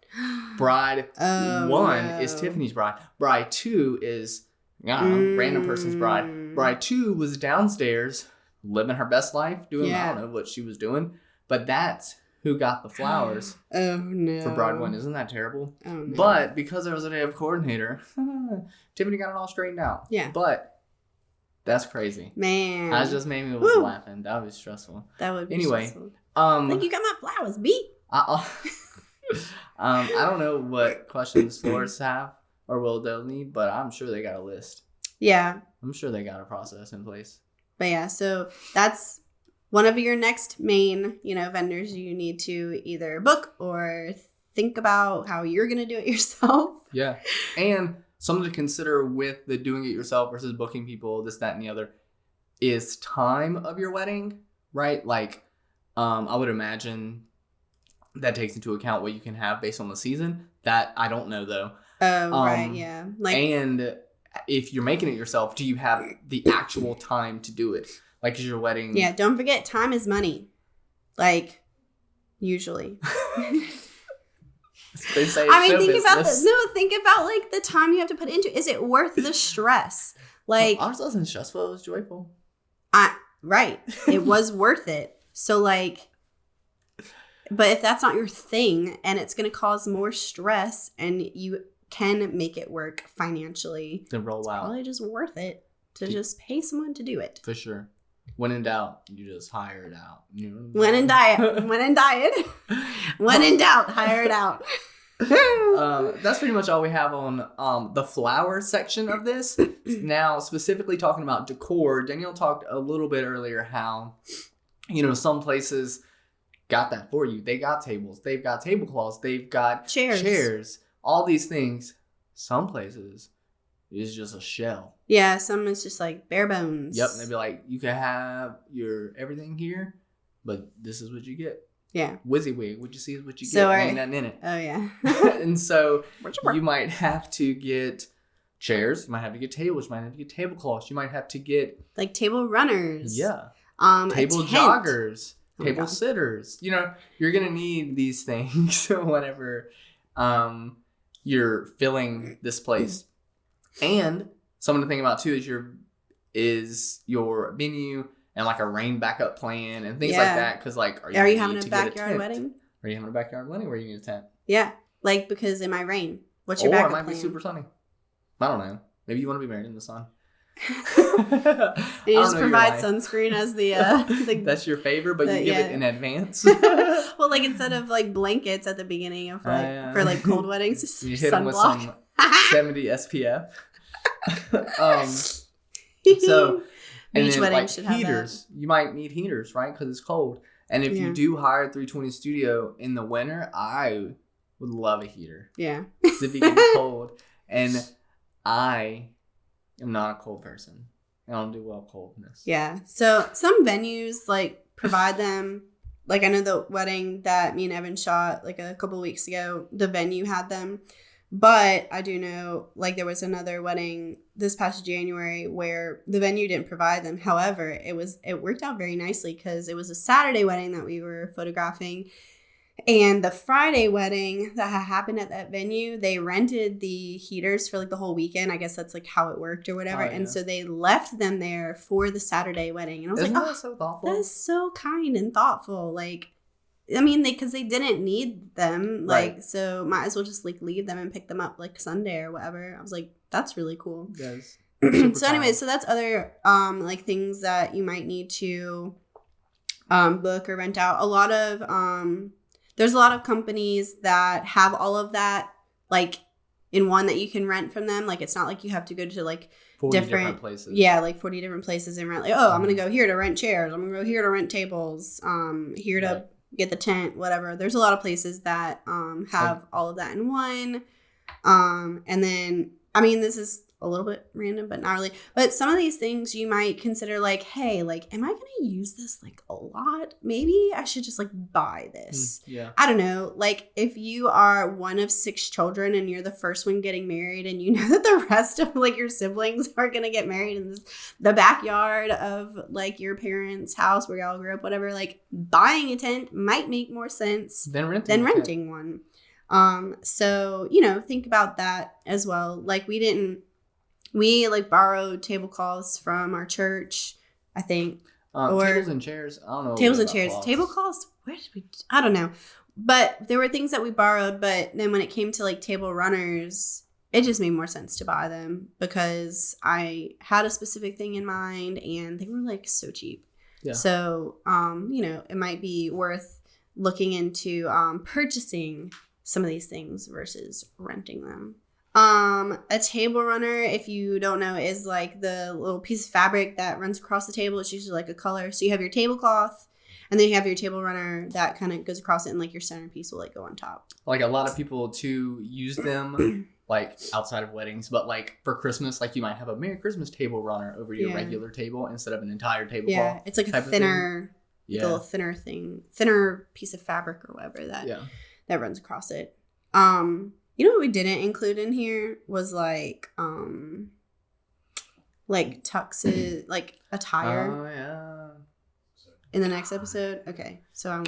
Bride 1 is Tiffany's bride. Bride 2 is, random person's bride. Bride 2 was downstairs living her best life, doing I don't know what she was doing, but that's who got the flowers. Oh no! For bride 1, isn't that terrible? Oh no! But because there was a day of coordinator, Tiffany got it all straightened out. Yeah. But that's crazy, man. That just made me was laughing. That was stressful. That would be stressful. Like you got my flowers, B. I don't know what questions florists have or they'll need, but I'm sure they got a list. Yeah. I'm sure they got a process in place. But yeah, so that's one of your next main, you know, vendors you need to either book or think about how you're going to do it yourself. Yeah. And something to consider with the doing it yourself versus booking people, this, that, and the other, is time of your wedding, right? Like, I would imagine that takes into account what you can have based on the season. That I don't know, though. Right, yeah. And if you're making it yourself, do you have the actual time to do it? Like, is your wedding... Yeah, don't forget, time is money. Like, usually. They say think about, like, the time you have to put into it. Is it worth the stress? Like... Ours wasn't stressful, it was joyful. Right. It was worth it. So, like... But if that's not your thing, and it's going to cause more stress, and you... can make it work financially, then roll out. Probably just worth it to just pay someone to do it. For sure. When in doubt, you just hire it out. You know? When in doubt, hire it out. That's pretty much all we have on the flower section of this. Now, specifically talking about decor, Danielle talked a little bit earlier how, you know, some places got that for you. They got tables, they've got tablecloths, they've got chairs. All these things, some places, is just a shell. Yeah, some is just like bare bones. Yep, and they'd be like, you can have your everything here, but this is what you get. Yeah. WYSIWYG. What you see is what you So get. Ain't nothing in it. Oh, yeah. And so you might have to get chairs. You might have to get tables. You might have to get tablecloths. You might have to get... Like table runners. Yeah. A table tent. joggers. Oh table sitters. You know, you're going to need these things whenever you're filling this place. And something to think about too is your venue and like a rain backup plan and things like that. Because like, are you having a backyard wedding? Are you having a backyard wedding where you need a tent? Yeah, like because it might rain. What's your backup plan? Or it might be super sunny. I don't know. Maybe you want to be married in the sun. You just provide sunscreen as the that's your favor, but you give it in advance. Well, like instead of like blankets at the beginning of like for like cold weddings, you hit them with some 70 SPF. So and then like heaters, you might need heaters, right? Because it's cold. And if you do hire 320 Studio in the winter, I would love a heater. Yeah, if it gets cold, and I am not a cold person. I don't do well coldness. Yeah. So some venues like provide them. Like I know the wedding that me and Evan shot like a couple of weeks ago, the venue had them. But I do know like there was another wedding this past January where the venue didn't provide them. However, it worked out very nicely because it was a Saturday wedding that we were photographing. And the Friday wedding that had happened at that venue, they rented the heaters for like the whole weekend. I guess that's like how it worked or whatever. And so they left them there for the Saturday wedding. And I was like, oh, so thoughtful? That is so kind and thoughtful. Like, I mean, because they didn't need them. Like, so might as well just like leave them and pick them up like Sunday or whatever. I was like, that's really cool. Yes. So anyway, so that's other like things that you might need to book or rent out. There's a lot of companies that have all of that, like, in one that you can rent from them. Like, it's not like you have to go to, like, 40 different places. Yeah, like 40 different places and rent. Like, I'm going to go here to rent chairs. I'm going to go here to rent tables. Here to get the tent, whatever. There's a lot of places that have all of that in one. And then, I mean, this is a little bit random, but not really. But some of these things you might consider like, hey, like, am I going to use this like a lot? Maybe I should just like buy this. Yeah. I don't know. Like if you are one of 6 children and you're the first one getting married and you know that the rest of like your siblings are going to get married in the backyard of like your parents' house where y'all grew up, whatever, like buying a tent might make more sense than renting one. So, think about that as well. Like we like borrowed tablecloths from our church, I think. Tables and chairs. I don't know. Tables and chairs. Tablecloths? Where did we? I don't know. But there were things that we borrowed. But then when it came to like table runners, it just made more sense to buy them because I had a specific thing in mind and they were like so cheap. Yeah. So, it might be worth looking into purchasing some of these things versus renting them. A table runner, if you don't know, is like the little piece of fabric that runs across the table. It's usually like a color. So you have your tablecloth and then you have your table runner that kind of goes across it and like your centerpiece will like go on top. Like a lot of people too use them like outside of weddings, but like for Christmas, like you might have a Merry Christmas table runner over your regular table instead of an entire tablecloth. Yeah, it's like a thinner, little thinner piece of fabric or whatever that runs across it. You know what we didn't include in here was like tuxes, like attire. Oh yeah. In the next episode, okay. So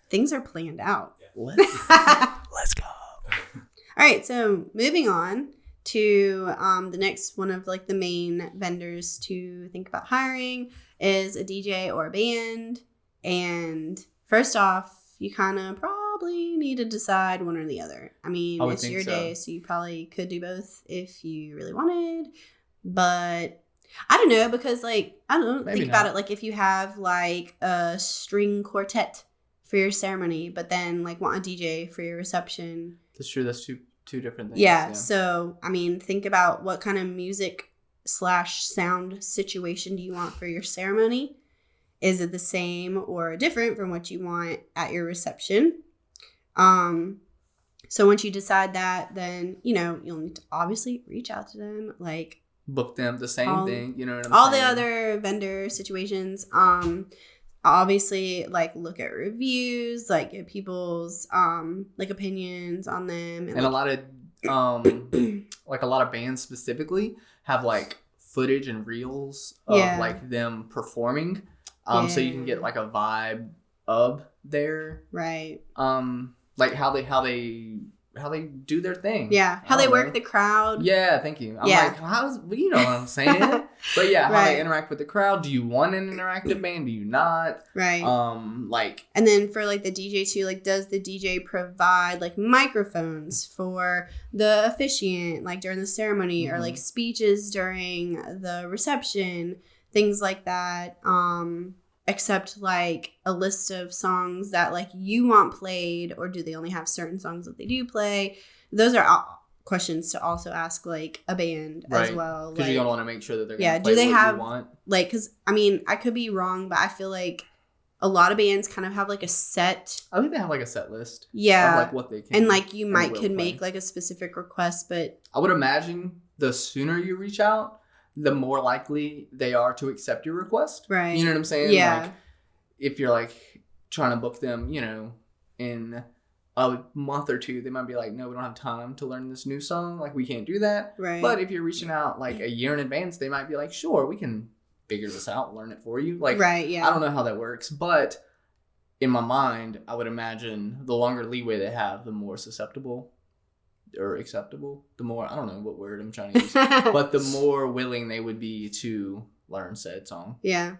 things are planned out. Let's go. All right, so moving on to the next one of like the main vendors to think about hiring is a DJ or a band. And first off, you kind of probably need to decide one or the other. I mean, it's your day, so you probably could do both if you really wanted. But I don't know, because like, I don't know, think about it. Like if you have like a string quartet for your ceremony, but then like want a DJ for your reception. That's true. That's two different things. Yeah. So, I mean, think about what kind of music / sound situation do you want for your ceremony? Is it the same or different from what you want at your reception? So once you decide that, then, you'll need to obviously reach out to them, like book them the same thing, you know what I'm saying? All saying? the other vendor situations. obviously like look at reviews, like get people's like opinions on them, and like, a lot of like a lot of bands specifically have like footage and reels of like them performing, so you can get like a vibe of their like how they do their thing. Yeah, how they work the crowd. Yeah, thank you. I'm like, you know what I'm saying? But yeah, how they interact with the crowd. Do you want an interactive band? Do you not? Right. Like, and then for like the DJ too, like does the DJ provide like microphones for the officiant, like during the ceremony, or like speeches during the reception, things like that. Except like a list of songs that like you want played, or do they only have certain songs that they do play? Those are questions to also ask like a band as well. Because like, you don't want to make sure that they're gonna play do they what have you want. Like, because I mean I could be wrong, but I feel like a lot of bands kind of have like a set. I think they have like a set list. Yeah, of like what they can. And like you could play. make like a specific request, but I would imagine the sooner you reach out, the more likely they are to accept your request. Right. You know what I'm saying? Yeah. Like, if you're like trying to book them, you know, in a month or two, they might be like, no, we don't have time to learn this new song. Like, we can't do that. Right. But if you're reaching out like a year in advance, they might be like, sure, we can figure this out, learn it for you. Like, right, yeah. I don't know how that works, but in my mind, I would imagine the longer leeway they have, the more susceptible or acceptable, the more, I don't know what word I'm trying to use, but the more willing they would be to learn said song. Yeah.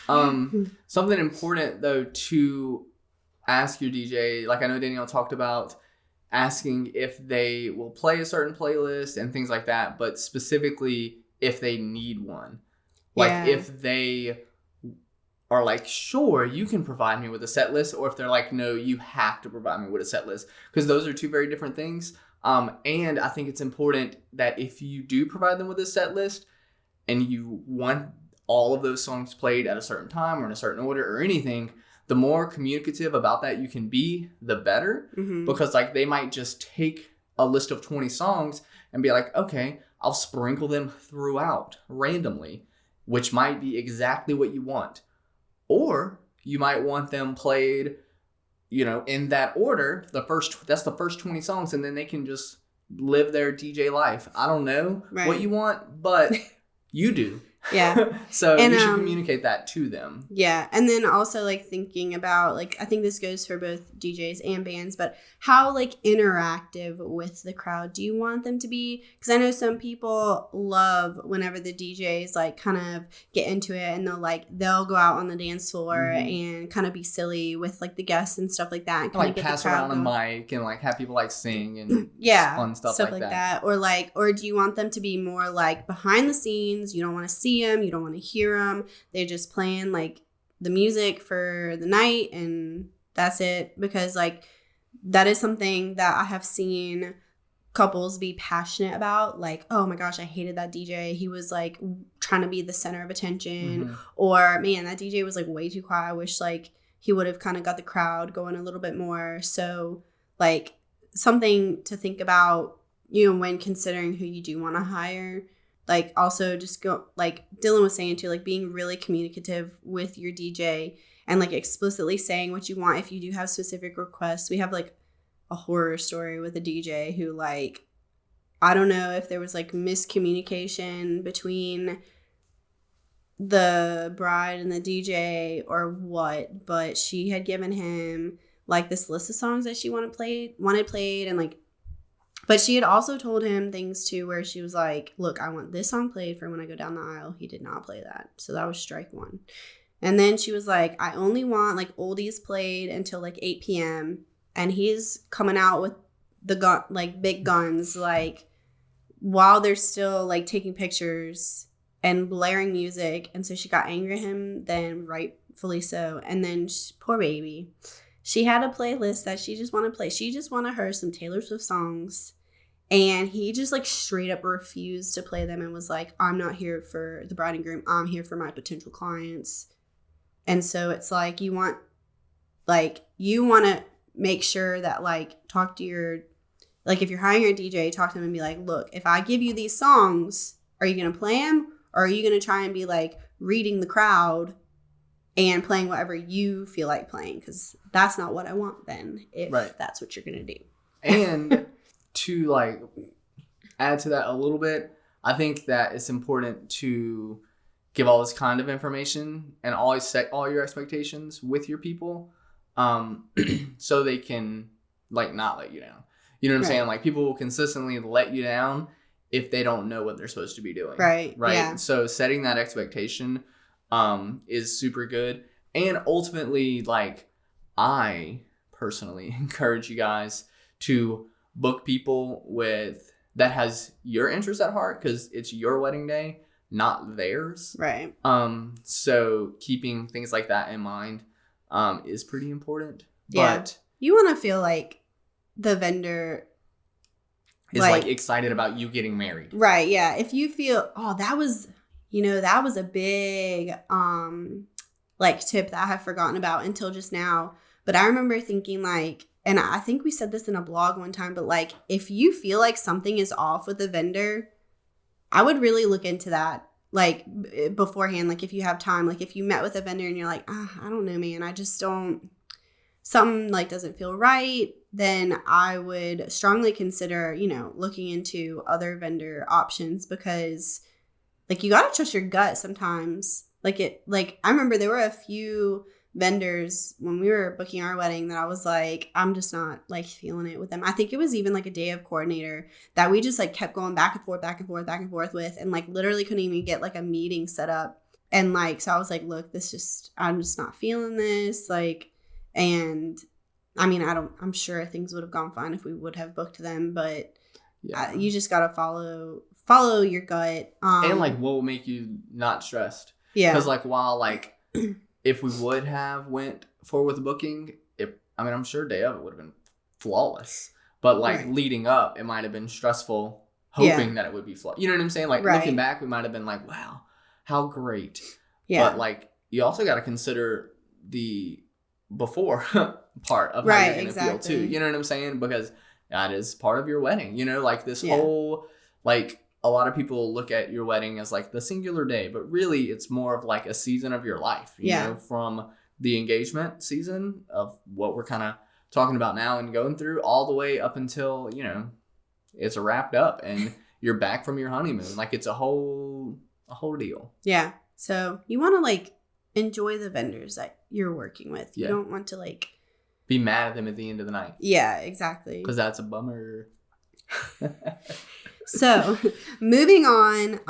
Something important though to ask your DJ, like I know Danielle talked about asking if they will play a certain playlist and things like that, but specifically if they need one. Like if they are like, sure, you can provide me with a set list, or if they're like, no, you have to provide me with a set list, because those are two very different things. And I think it's important that if you do provide them with a set list and you want all of those songs played at a certain time or in a certain order or anything, the more communicative about that you can be, the better. Because like they might just take a list of 20 songs and be like, okay, I'll sprinkle them throughout randomly, which might be exactly what you want. Or you might want them played, you know, in that order, that's the first 20 songs, and then they can just live their DJ life. I don't know what you want, but you do. Yeah. So you should communicate that to them. Yeah. And then also like thinking about like, I think this goes for both DJs and bands, but how like interactive with the crowd do you want them to be? Because I know some people love whenever the DJs like kind of get into it and they'll go out on the dance floor and kind of be silly with like the guests and stuff like that. And like pass around a mic and like have people like sing and fun stuff like that. Or do you want them to be more like behind the scenes? You don't want to see them, you don't want to hear them, they're just playing like the music for the night and that's it. Because like that is something that I have seen couples be passionate about, like, oh my gosh, I hated that DJ, he was like trying to be the center of attention, or man, that DJ was like way too quiet, I wish like he would have kind of got the crowd going a little bit more. So like something to think about, you know, when considering who you do want to hire. Like also just go, like Dylan was saying too, like being really communicative with your DJ and like explicitly saying what you want if you do have specific requests. We have like a horror story with a DJ who like, I don't know if there was like miscommunication between the bride and the DJ or what, but she had given him like this list of songs that she wanted played and like, but she had also told him things too where she was like, look, I want this song played for when I go down the aisle. He did not play that. So that was strike one. And then she was like, I only want like oldies played until like 8 p.m. And he's coming out with the like big guns, like while they're still like taking pictures and blaring music. And so she got angry at him, then rightfully so. And then poor baby, she had a playlist that she just wanted to play. She just wanted her some Taylor Swift songs. And he just like straight up refused to play them and was like, I'm not here for the bride and groom. I'm here for my potential clients. And so it's like you want to make sure that like talk to your, like if you're hiring a DJ, talk to them and be like, look, if I give you these songs, are you going to play them? Or are you going to try and be like reading the crowd and playing whatever you feel like playing, because that's not what I want then if that's what you're going to do. And to like add to that a little bit, I think that it's important to give all this kind of information and always set all your expectations with your people, so they can like not let you down. You know what I'm saying? Like people will consistently let you down if they don't know what they're supposed to be doing. Right. Yeah. So setting that expectation is super good. And ultimately, like, I personally encourage you guys to book people that has your interest at heart, because it's your wedding day, not theirs. Right. So keeping things like that in mind is pretty important. Yeah. But you want to feel like the vendor is like excited about you getting married. Right. Yeah. If you feel, that was a big like tip that I have forgotten about until just now. But I remember thinking like, and I think we said this in a blog one time, but like if you feel like something is off with the vendor, I would really look into that like beforehand. Like if you have time, like if you met with a vendor and you're like, I don't know, man, I just don't, something like doesn't feel right, then I would strongly consider, looking into other vendor options, because like you got to trust your gut sometimes. Like I remember there were a few vendors when we were booking our wedding that I was like, I'm just not like feeling it with them. I think it was even like a day of coordinator that we just like kept going back and forth with, and like literally couldn't even get like a meeting set up. And like, so I was like, look, I'm just not feeling this. Like, and I mean, I'm sure things would have gone fine if we would have booked them, but you just got to follow your gut. And like what will make you not stressed. Yeah. Because like while like if we would have went forward with the booking, I'm sure day of it would have been flawless. But like leading up, it might have been stressful, hoping that it would be flawless. You know what I'm saying? Like looking back, we might have been like, wow, how great. Yeah. But like you also got to consider the before part of how you're going to feel too. You know what I'm saying? Because that is part of your wedding. Like this whole like. A lot of people look at your wedding as like the singular day, but really it's more of like a season of your life, you know, from the engagement season of what we're kind of talking about now and going through all the way up until, it's wrapped up and you're back from your honeymoon. Like it's a whole deal. Yeah. So you want to like enjoy the vendors that you're working with. You don't want to like be mad at them at the end of the night. Yeah, exactly. Because that's a bummer. So, moving on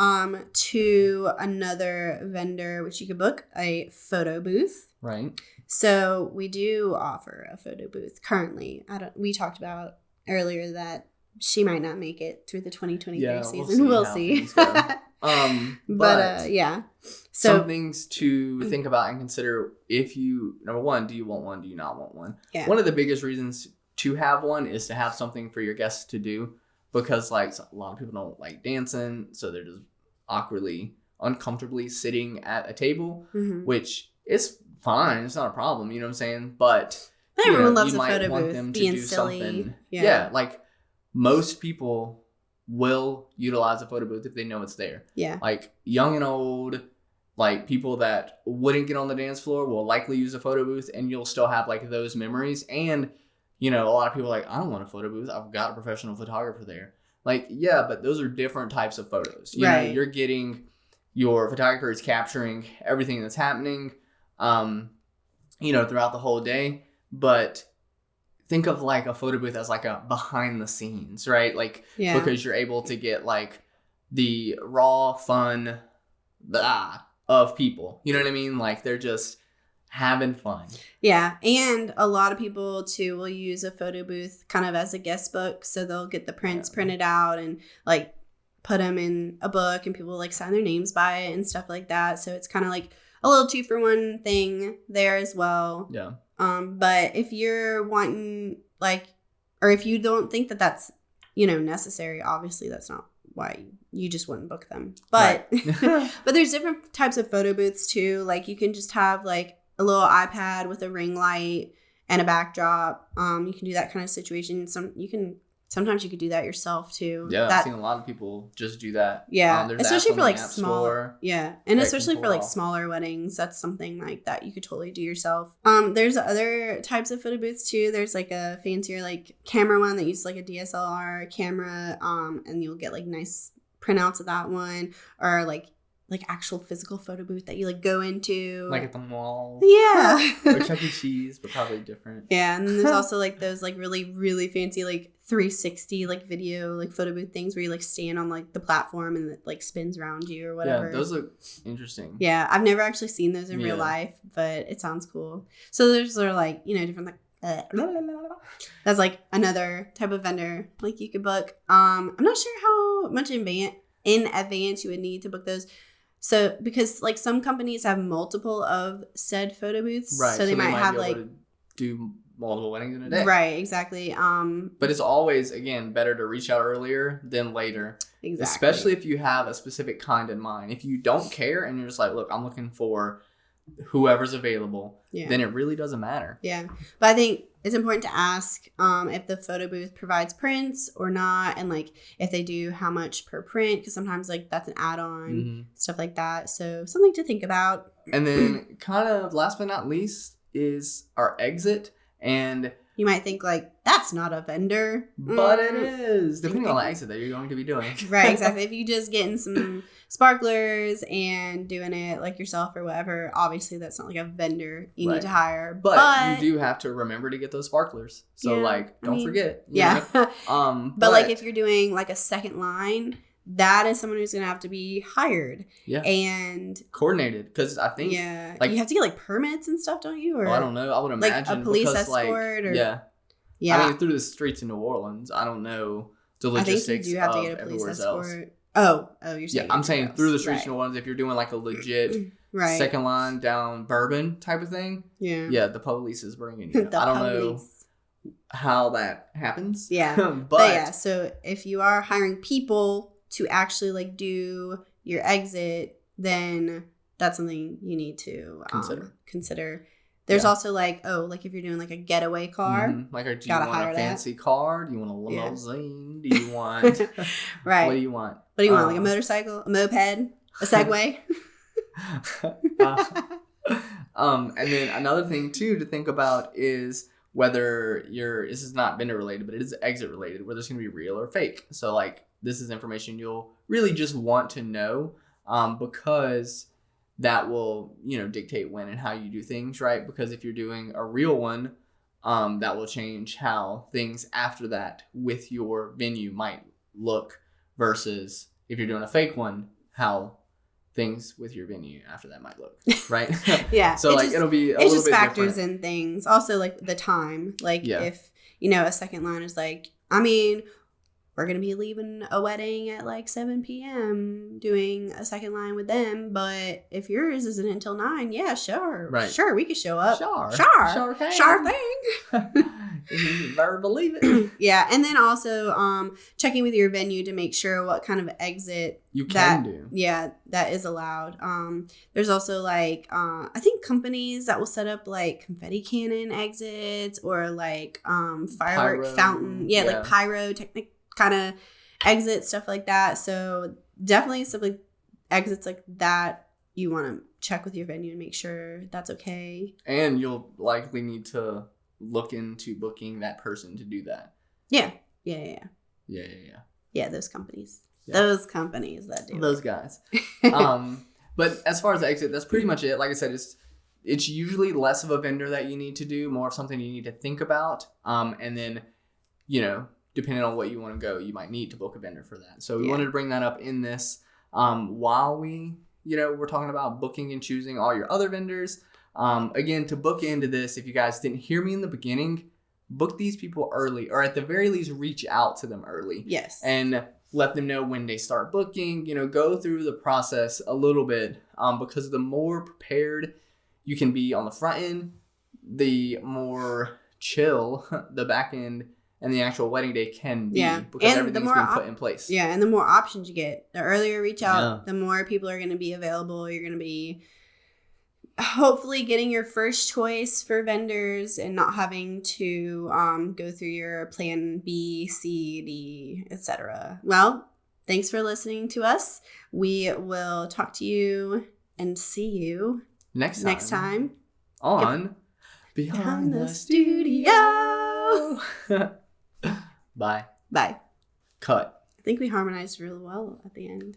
to another vendor, which you could book, a photo booth. Right. So, we do offer a photo booth currently. We talked about earlier that she might not make it through the 2023 season. We'll see. But yeah. So, some things to think about and consider if you, number one, do you want one? Do you not want one? Yeah. One of the biggest reasons to have one is to have something for your guests to do. Because like a lot of people don't like dancing, so they're just awkwardly, uncomfortably sitting at a table, which is fine. It's not a problem, you know what I'm saying? But everyone loves a photo booth, being silly. Something. Yeah, like most people will utilize a photo booth if they know it's there. Yeah, like young and old, like people that wouldn't get on the dance floor will likely use a photo booth, and you'll still have like those memories. And a lot of people are like, I don't want a photo booth. I've got a professional photographer there. Like, yeah, but those are different types of photos. You know, you're getting your photographer is capturing everything that's happening, throughout the whole day. But think of like a photo booth as like a behind the scenes, right? Like, because you're able to get like the raw fun of people. You know what I mean? Like they're just having fun. Yeah. And a lot of people too will use a photo booth kind of as a guest book. So they'll get the prints printed out and like put them in a book, and people like sign their names by it and stuff like that. So it's kind of like a little 2-for-1 thing there as well. Yeah. But if you're wanting or if you don't think that that's, necessary, obviously that's not why you just wouldn't book them. But, but there's different types of photo booths too. Like you can just have like a little iPad with a ring light and a backdrop. You can do that kind of situation. You can sometimes you could do that yourself too. Yeah, I've seen a lot of people just do that. Yeah, especially for like small. Store, and especially for like smaller weddings, that's something like that you could totally do yourself. There's other types of photo booths too. There's like a fancier like camera one that uses like a DSLR camera, and you'll get like nice printouts of that one, or like actual physical photo booth that you like go into, like at the mall. Yeah, or Chuck E. Cheese, but probably different. Yeah, and then there's also like those like really really fancy like 360 like video like photo booth things where you like stand on like the platform and it like spins around you or whatever. Yeah, those look interesting. Yeah, I've never actually seen those in real life, but it sounds cool. So there's sort of like, you know, different like that's like another type of vendor like you could book. I'm not sure how much in advance you would need to book those. So because like some companies have multiple of said photo booths, right? So they might have be able like to do multiple weddings in a day, right? Exactly. But it's always again better to reach out earlier than later, exactly. Especially if you have a specific kind in mind. If you don't care and you're just like, look, I'm looking for whoever's available, then it really doesn't matter. Yeah, but I think it's important to ask if the photo booth provides prints or not, and like if they do, how much per print, because sometimes like that's an add-on, stuff like that. So something to think about. And then kind of last but not least is our exit. And you might think like that's not a vendor, but it is, depending on the exit that you're going to be doing. Right, exactly. If you just getting some sparklers and doing it like yourself or whatever, obviously that's not like a vendor you need to hire. But you do have to remember to get those sparklers. So like, don't forget. Yeah. But like if you're doing like a second line, that is someone who's going to have to be hired. Yeah. And coordinated. Because I think. Yeah. Like, you have to get like permits and stuff, don't you? Or I don't know. I would imagine. Like a police escort or. Yeah. I mean, through the streets in New Orleans, I don't know the logistics. I think you do have to get a police escort. Oh, you're saying. Yeah, I'm saying through the streets of New Orleans, if you're doing like a legit second line down Durbin type of thing. Yeah. Yeah, the police is bringing you. I don't know how that happens. Yeah. but yeah, so if you are hiring people to actually like do your exit, then that's something you need to consider. There's also like, like if you're doing like a getaway car, like do you want a fancy car? Do you want a limousine? Do you want right? What do you want? What do you want? Like a motorcycle, a moped, a Segway? And then another thing too to think about is whether this is not vendor related, but it is exit related, whether it's going to be real or fake. So like this is information you'll really just want to know because that will, dictate when and how you do things, right? Because if you're doing a real one, that will change how things after that with your venue might look versus if you're doing a fake one, how things with your venue after that might look, right? Yeah. So it'll be a little bit different. It just factors in things. Also like the time, like if, a second line is like, I mean, we're going to be leaving a wedding at like 7 p.m. doing a second line with them. But if yours isn't until 9, yeah, sure. Right. Sure, we could show up. Sure thing. Sure thing. You better believe it. Yeah. And then also checking with your venue to make sure what kind of exit you can do. Yeah, that is allowed. There's also like, I think companies that will set up like confetti cannon exits or like firework fountain. Yeah, like pyrotechnic kind of exit, stuff like that. So definitely stuff like exits like that you want to check with your venue and make sure that's okay. And you'll likely need to look into booking that person to do that. Yeah, those companies. Yeah. Those companies that do those guys. But as far as the exit, that's pretty much it. Like I said, it's usually less of a vendor that you need to do, more of something you need to think about. And then, depending on what you want to go, you might need to book a vendor for that. So we wanted to bring that up in this while we, we're talking about booking and choosing all your other vendors. Again, to book into this, if you guys didn't hear me in the beginning, book these people early, or at the very least, reach out to them early. Yes. And let them know when they start booking, go through the process a little bit, because the more prepared you can be on the front end, the more chill the back end and the actual wedding day can be, because everything's been put in place. Yeah, and the more options you get, the earlier you reach out, the more people are going to be available. You're going to be hopefully getting your first choice for vendors and not having to go through your plan B, C, D, etc. Well, thanks for listening to us. We will talk to you and see you next time on Behind the Studio. Bye. Bye. Cut. I think we harmonized really well at the end.